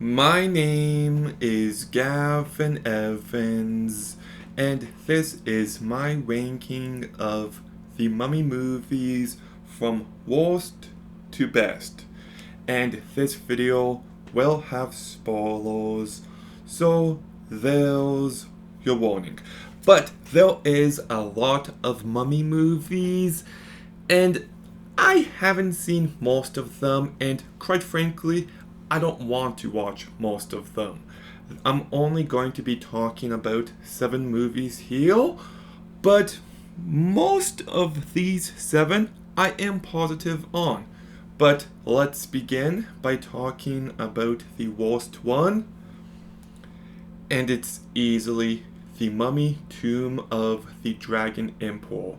My name is Gavin Evans, and this is my ranking of the Mummy movies from worst to best. And this video will have spoilers, so there's your warning. But there is a lot of Mummy movies, and I haven't seen most of them, and quite frankly, I don't want to watch most of them. I'm only going to be talking about 7 movies here, but most of these 7 I am positive on. But let's begin by talking about the worst one, and it's easily The Mummy Tomb of the Dragon Emperor.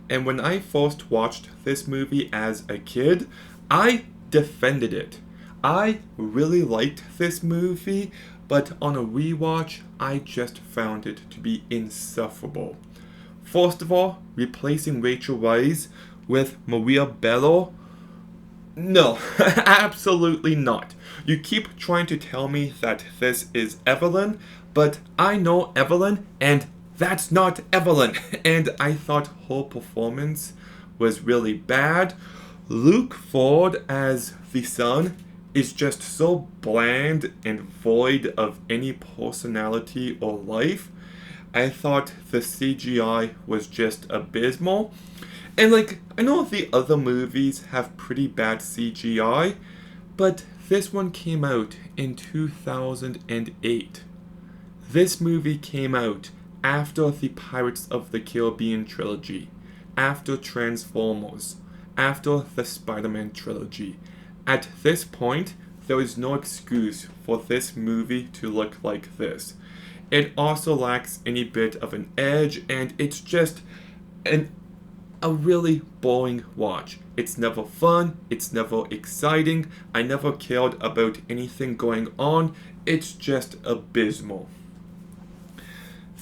And when I first watched this movie as a kid, I defended it. I really liked this movie, but on a rewatch, I just found it to be insufferable. First of all, replacing Rachel Weisz with Maria Bello. No, absolutely not. You keep trying to tell me that this is Evelyn, but I know Evelyn, and that's not Evelyn. And I thought her performance was really bad. Luke Ford as the son is just so bland and void of any personality or life. I thought the CGI was just abysmal. And I know the other movies have pretty bad CGI, but this one came out in 2008. This movie came out after the Pirates of the Caribbean trilogy, after Transformers, after the Spider Man trilogy. At this point, there is no excuse for this movie to look like this. It also lacks any bit of an edge, and it's just an a really boring watch. It's never fun, it's never exciting, I never cared about anything going on, it's just abysmal.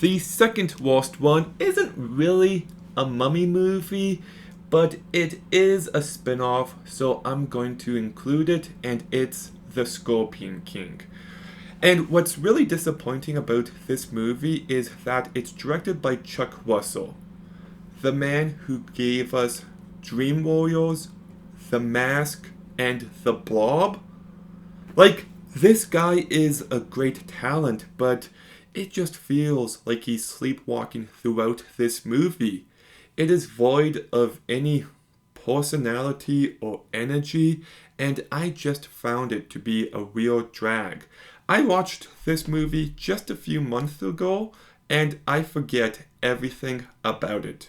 The second worst one isn't really a mummy movie, but it is a spin off, so I'm going to include it, and it's The Scorpion King. And what's really disappointing about this movie is that it's directed by Chuck Russell, the man who gave us Dream Warriors, The Mask, and The Blob. This guy is a great talent, but it just feels like he's sleepwalking throughout this movie. It is void of any personality or energy, and I just found it to be a real drag. I watched this movie just a few months ago, and I forget everything about it.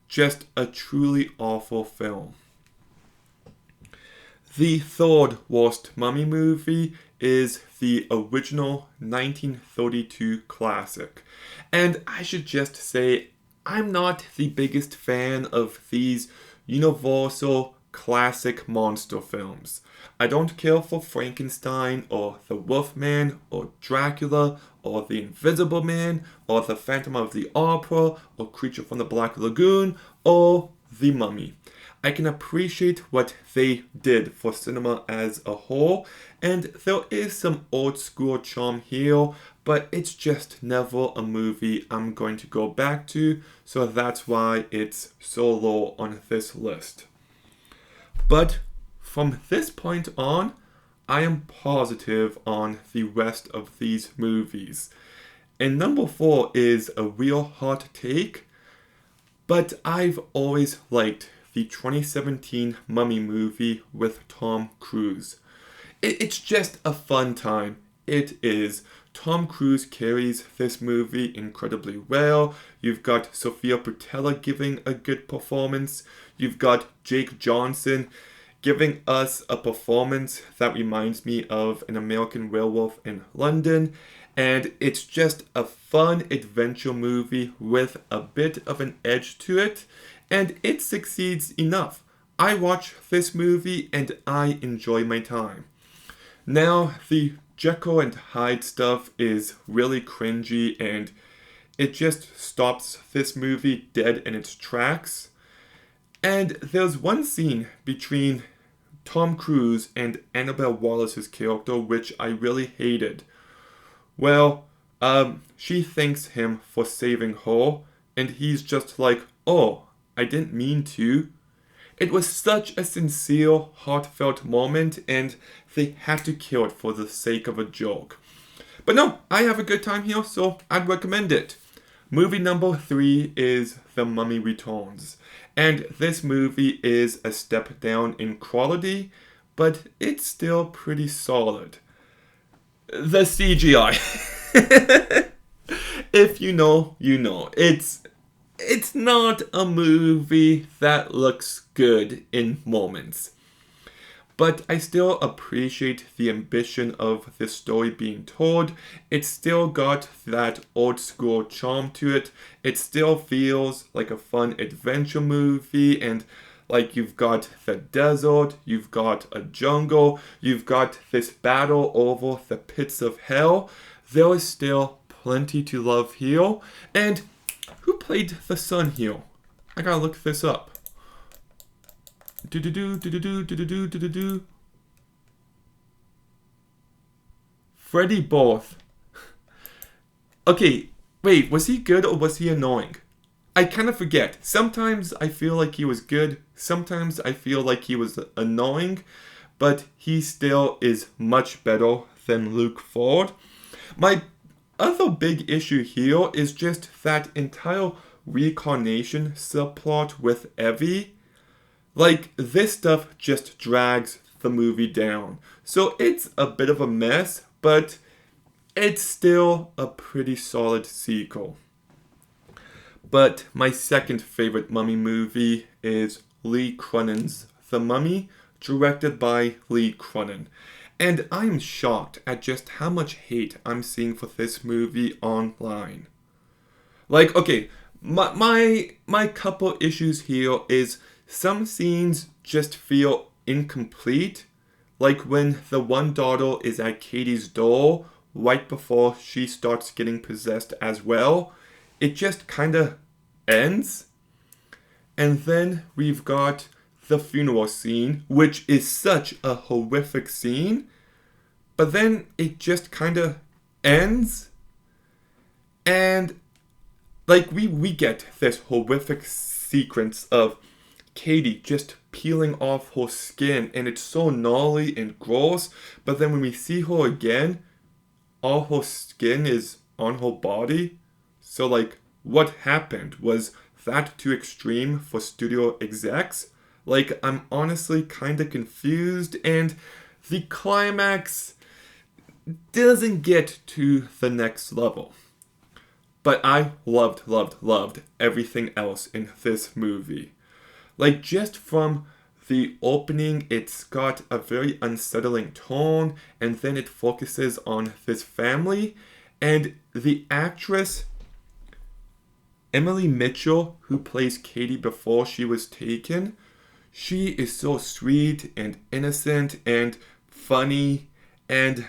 Just a truly awful film. The third worst mummy movie is the original 1932 classic. And I should just say, I'm not the biggest fan of these universal classic monster films. I don't care for Frankenstein or the Wolfman or Dracula or the Invisible Man or the Phantom of the Opera or Creature from the Black Lagoon or the Mummy. I can appreciate what they did for cinema as a whole, and there is some old school charm here, but it's just never a movie I'm going to go back to, so that's why it's so low on this list. But from this point on, I am positive on the rest of these movies. And number 4 is a real hot take, but I've always liked the 2017 Mummy movie with Tom Cruise. It's just a fun time. It is. Tom Cruise carries this movie incredibly well. You've got Sophia Boutella giving a good performance. You've got Jake Johnson giving us a performance that reminds me of An American Werewolf in London. And it's just a fun adventure movie with a bit of an edge to it, and it succeeds enough. I watch this movie and I enjoy my time. Now, the Jekyll and Hyde stuff is really cringy, and it just stops this movie dead in its tracks. And there's one scene between Tom Cruise and Annabelle Wallace's character, which I really hated. Well, she thanks him for saving her, and he's just like, oh, I didn't mean to. It was such a sincere, heartfelt moment, and they had to kill it for the sake of a joke. But no, I have a good time here, so I'd recommend it. Movie number 3 is The Mummy Returns. And this movie is a step down in quality, but it's still pretty solid. The CGI. If you know, you know. It's not a movie that looks good in moments. But I still appreciate the ambition of the story being told. It still got that old school charm to it. It still feels like a fun adventure movie, and like you've got the desert, you've got a jungle, you've got this battle over the pits of hell. There is still plenty to love here. And who played the son here? I gotta look this up. Freddie Borth. Okay, wait, was he good or was he annoying? I kind of forget. Sometimes I feel like he was good, sometimes I feel like he was annoying, but he still is much better than Luke Ford. My other big issue here is just that entire reincarnation subplot with Evie. Like, this stuff just drags the movie down. So it's a bit of a mess, but it's still a pretty solid sequel. But my second favorite Mummy movie is Lee Cronen's The Mummy, directed by Lee Cronin. And I'm shocked at just how much hate I'm seeing for this movie online. Like, okay, my couple issues here is some scenes just feel incomplete, like when the one daughter is at Katie's door right before she starts getting possessed as well. It just kind of ends. And then we've got the funeral scene, which is such a horrific scene, but then it just kind of ends. And like we get this horrific sequence of Katie just peeling off her skin, and it's so gnarly and gross, but then when we see her again, all her skin is on her body. So like, what happened? Was that too extreme for studio execs? Like, I'm honestly kinda confused, and the climax doesn't get to the next level. But I loved everything else in this movie. Like, just from the opening, it's got a very unsettling tone, and then it focuses on this family, and the actress Emily Mitchell, who plays Katie before she was taken, she is so sweet and innocent and funny, and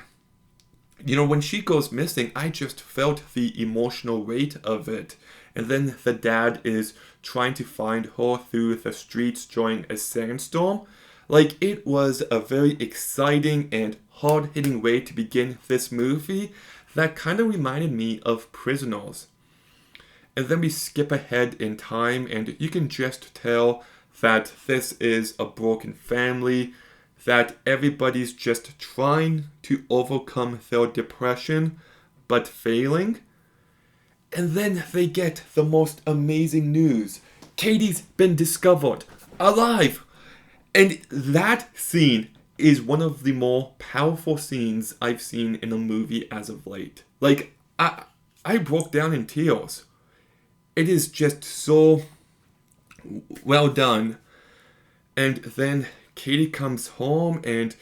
you know, when she goes missing, I just felt the emotional weight of it. And then the dad is trying to find her through the streets during a sandstorm. Like, it was a very exciting and hard-hitting way to begin this movie that kind of reminded me of Prisoners. And then we skip ahead in time, and you can just tell that this is a broken family, that everybody's just trying to overcome their depression, but failing. And then they get the most amazing news. Katie's been discovered, alive! And that scene is one of the more powerful scenes I've seen in a movie as of late. Like, I broke down in tears. It is just so well done. And then Katie comes home, and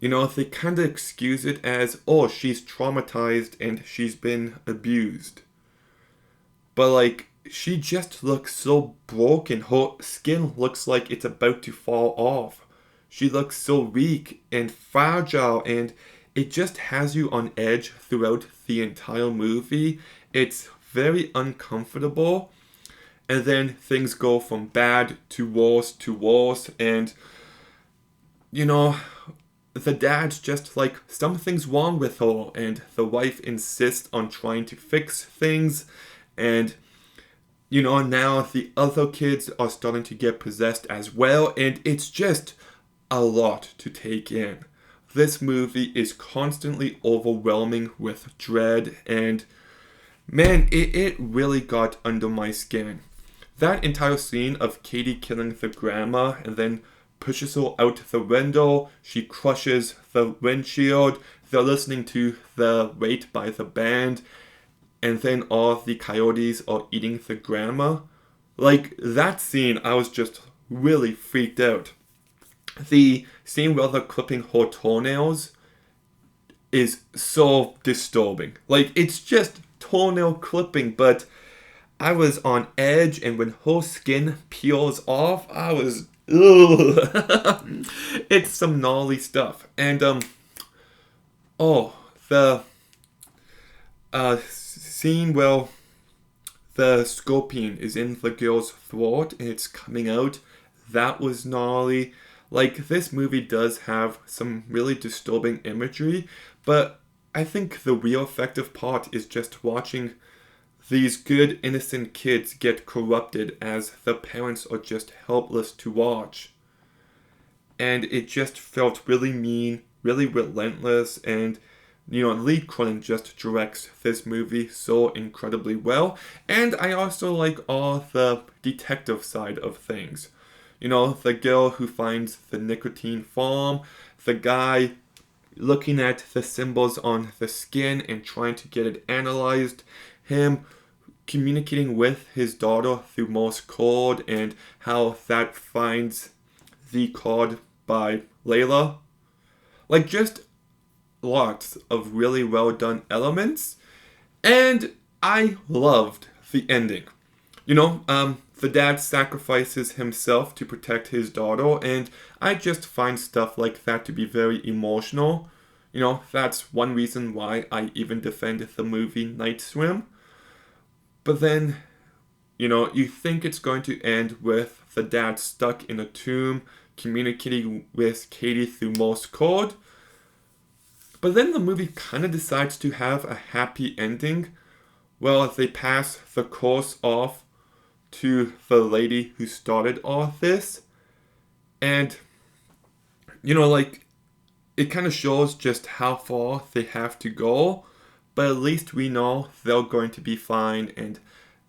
you know, they kind of excuse it as, oh, she's traumatized and she's been abused. But like, she just looks so broken. Her skin looks like it's about to fall off. She looks so weak and fragile, and it just has you on edge throughout the entire movie. It's very uncomfortable. And then things go from bad to worse, and you know, the dad's just like, something's wrong with her, and the wife insists on trying to fix things, and now the other kids are starting to get possessed as well, and it's just a lot to take in. This movie is constantly overwhelming with dread, and man, it really got under my skin. That entire scene of Katie killing the grandma and then pushes her out the window, she crushes the windshield, they're listening to the Wait by the band, and then all the coyotes are eating the grandma. Like, that scene, I was just really freaked out. The scene where they're clipping her toenails is so disturbing. Like, it's just toenail clipping, but I was on edge, and when her skin peels off, I was, ugh. It's some gnarly stuff. And, the scene where the scorpion is in the girl's throat and it's coming out, that was gnarly. Like, this movie does have some really disturbing imagery, but I think the real effective part is just watching these good, innocent kids get corrupted as the parents are just helpless to watch. And it just felt really mean, really relentless, and Lee Cronin just directs this movie so incredibly well. And I also like all the detective side of things. The girl who finds the nicotine farm, the guy looking at the symbols on the skin and trying to get it analyzed, him communicating with his daughter through Morse code and how that finds the card by Layla. Like, just lots of really well done elements, and I loved the ending. The dad sacrifices himself to protect his daughter, and I just find stuff like that to be very emotional. That's one reason why I even defend the movie Night Swim. But then, you think it's going to end with the dad stuck in a tomb, communicating with Katie through Morse code. But then the movie kind of decides to have a happy ending. Well, they pass the course off to the lady who started all this. And, it kind of shows just how far they have to go. But at least we know they're going to be fine, and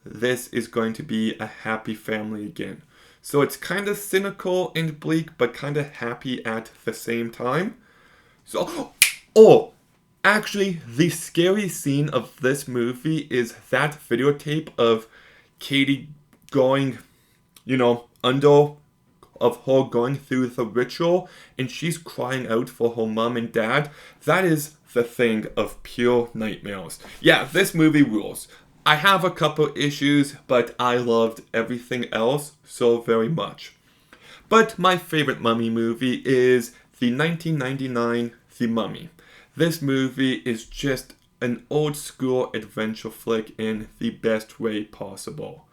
this is going to be a happy family again. So it's kind of cynical and bleak, but kind of happy at the same time. Actually, the scary scene of this movie is that videotape of Katie going, under of her going through the ritual, and she's crying out for her mom and dad. That is the thing of pure nightmares. Yeah, this movie rules. I have a couple issues, but I loved everything else so very much. But my favorite Mummy movie is the 1999 The Mummy. This movie is just an old school adventure flick in the best way possible.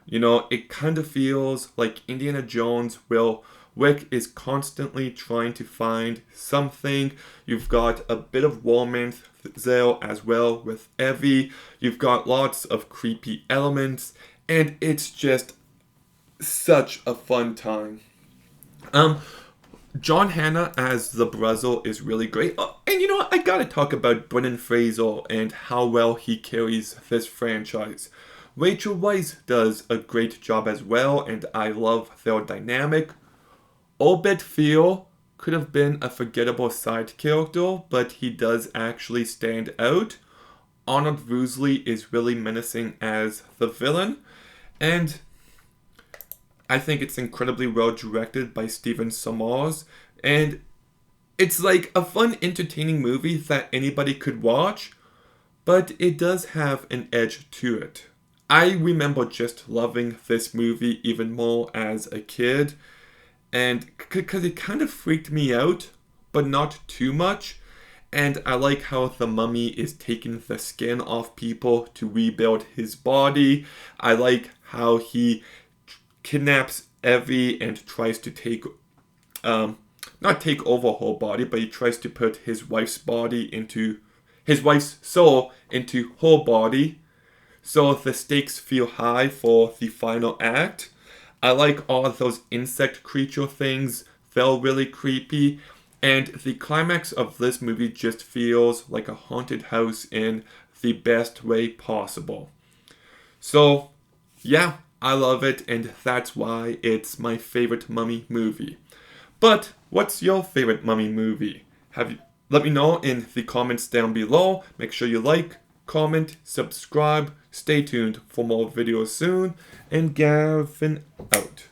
It kind of feels like Indiana Jones, where Rick is constantly trying to find something. You've got a bit of romance there as well with Evie. You've got lots of creepy elements, and it's just such a fun time. John Hannah as the Brazil is really great. Oh, and I gotta talk about Brendan Fraser and how well he carries this franchise. Rachel Weisz does a great job as well, and I love their dynamic. Obed Theo could have been a forgettable side character, but he does actually stand out. Arnold Vosloo is really menacing as the villain, and I think it's incredibly well directed by Stephen Sommers, and it's like a fun, entertaining movie that anybody could watch, but it does have an edge to it. I remember just loving this movie even more as a kid, and because it kind of freaked me out, but not too much. And I like how the mummy is taking the skin off people to rebuild his body. I like how he kidnaps Evie and tries to take not take over her body, but he tries to put his wife's soul into her body. So the stakes feel high for the final act. I like all those insect creature things. Felt really creepy. And the climax of this movie just feels like a haunted house in the best way possible. So, yeah, I love it, and that's why it's my favorite Mummy movie. But what's your favorite Mummy movie? Let me know in the comments down below. Make sure you like, comment, subscribe. Stay tuned for more videos soon. And Gavin out.